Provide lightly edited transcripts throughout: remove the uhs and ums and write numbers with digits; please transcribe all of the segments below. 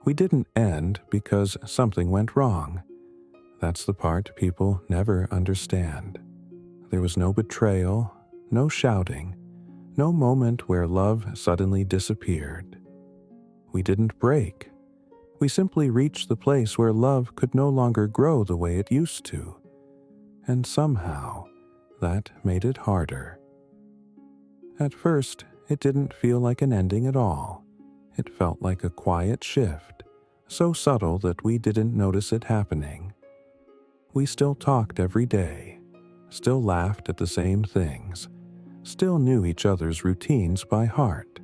We didn't end because something went wrong. That's the part people never understand. There was no betrayal, no shouting, no moment where love suddenly disappeared. We didn't break. We simply reached the place where love could no longer grow the way it used to. And somehow, that made it harder. At first, it didn't feel like an ending at all. It felt like a quiet shift, so subtle that we didn't notice it happening. We still talked every day, still laughed at the same things, still knew each other's routines by heart.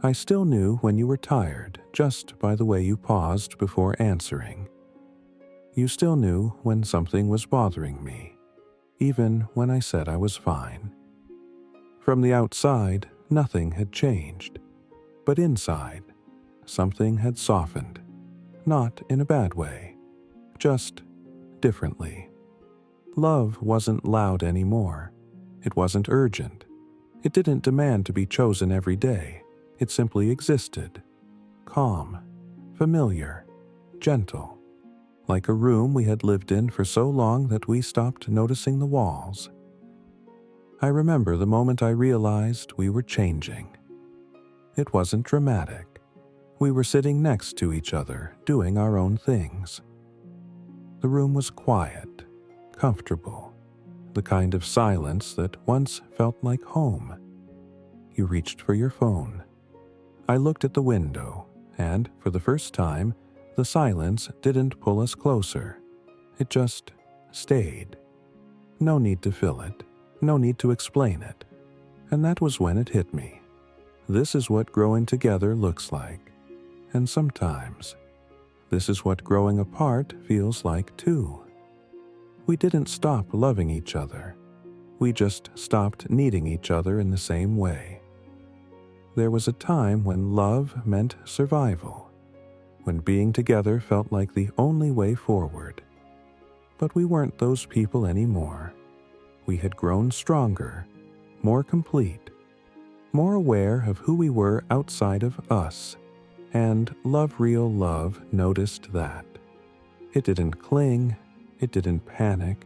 I still knew when you were tired just by the way you paused before answering. You still knew when something was bothering me, even when I said I was fine. From the outside, nothing had changed, but inside, something had softened, not in a bad way, just differently. Love wasn't loud anymore. It wasn't urgent. It didn't demand to be chosen every day. It simply existed, calm, familiar, gentle, like a room we had lived in for so long that we stopped noticing the walls. I remember the moment I realized we were changing. It wasn't dramatic. We were sitting next to each other, doing our own things. The room was quiet, comfortable, the kind of silence that once felt like home. You reached for your phone. I looked at the window, and for the first time, the silence didn't pull us closer. It just stayed. No need to fill it, no need to explain it. And that was when it hit me. This is what growing together looks like. And sometimes, this is what growing apart feels like too. We didn't stop loving each other. We just stopped needing each other in the same way. There was a time when love meant survival, when being together felt like the only way forward. But we weren't those people anymore. We had grown stronger, more complete, more aware of who we were outside of us, and real love noticed that. It didn't cling, it didn't panic,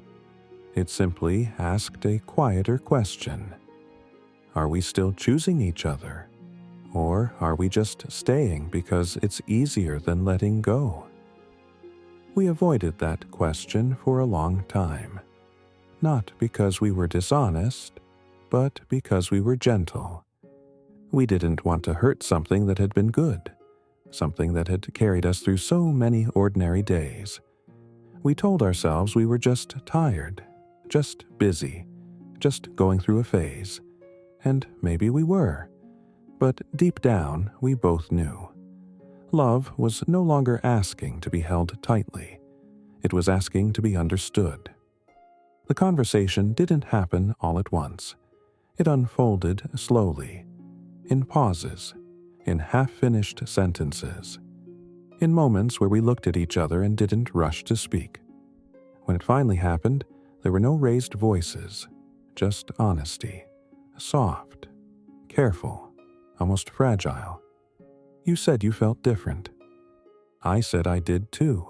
it simply asked a quieter question. Are we still choosing each other? Or are we just staying because it's easier than letting go? We avoided that question for a long time, not because we were dishonest, but because we were gentle. We didn't want to hurt something that had been good, something that had carried us through so many ordinary days. We told ourselves we were just tired, just busy, just going through a phase. And maybe we were. But deep down, we both knew. Love was no longer asking to be held tightly. It was asking to be understood. The conversation didn't happen all at once. It unfolded slowly, in pauses, in half-finished sentences, in moments where we looked at each other and didn't rush to speak. When it finally happened, there were no raised voices, just honesty, soft, careful, almost fragile. You said you felt different. I said I did too.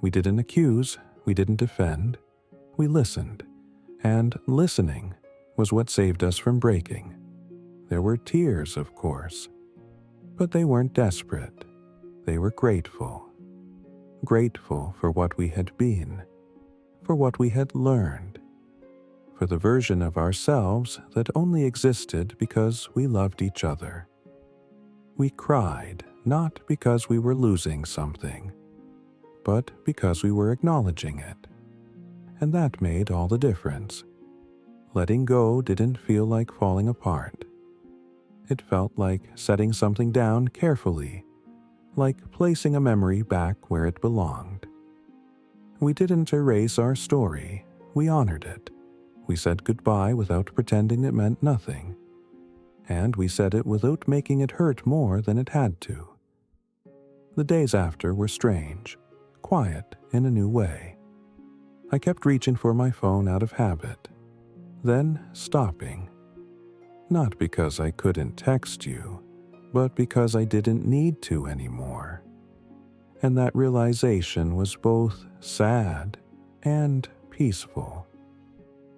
We didn't accuse, we didn't defend, we listened, and listening was what saved us from breaking. There were tears, of course, but they weren't desperate. They were grateful. Grateful for what we had been, for what we had learned, for the version of ourselves that only existed because we loved each other. We cried not because we were losing something, but because we were acknowledging it. And that made all the difference. Letting go didn't feel like falling apart. It felt like setting something down carefully, like placing a memory back where it belonged. We didn't erase our story, we honored it. We said goodbye without pretending it meant nothing. And we said it without making it hurt more than it had to. The days after were strange, quiet in a new way. I kept reaching for my phone out of habit, then stopping. Not because I couldn't text you, but because I didn't need to anymore. and that realization was both sad and peaceful.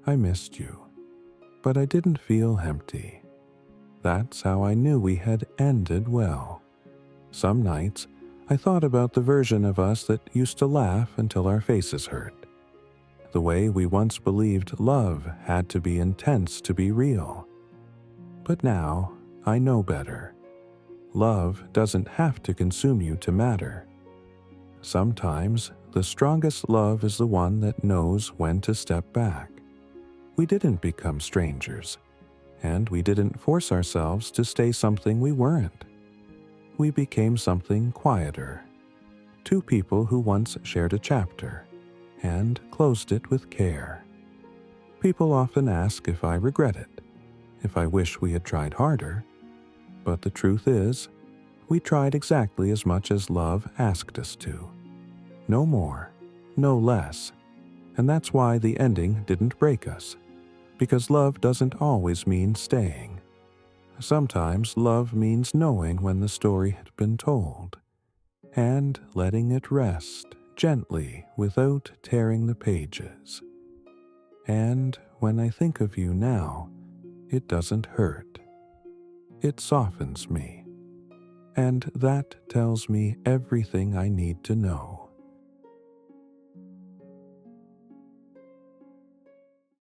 I missed you, but I didn't feel empty. That's how I knew we had ended well. Some nights, I thought about the version of us that used to laugh until our faces hurt. The way we once believed love had to be intense to be real. But now, I know better. Love doesn't have to consume you to matter. Sometimes, the strongest love is the one that knows when to step back. We didn't become strangers, and we didn't force ourselves to stay something we weren't. We became something quieter. Two people who once shared a chapter, and closed it with care. People often ask if I regret it, if I wish we had tried harder, but the truth is, we tried exactly as much as love asked us to. No more, no less, and that's why the ending didn't break us, because love doesn't always mean staying. Sometimes love means knowing when the story had been told, and letting it rest gently without tearing the pages. And when I think of you now, it doesn't hurt. It softens me, and that tells me everything I need to know.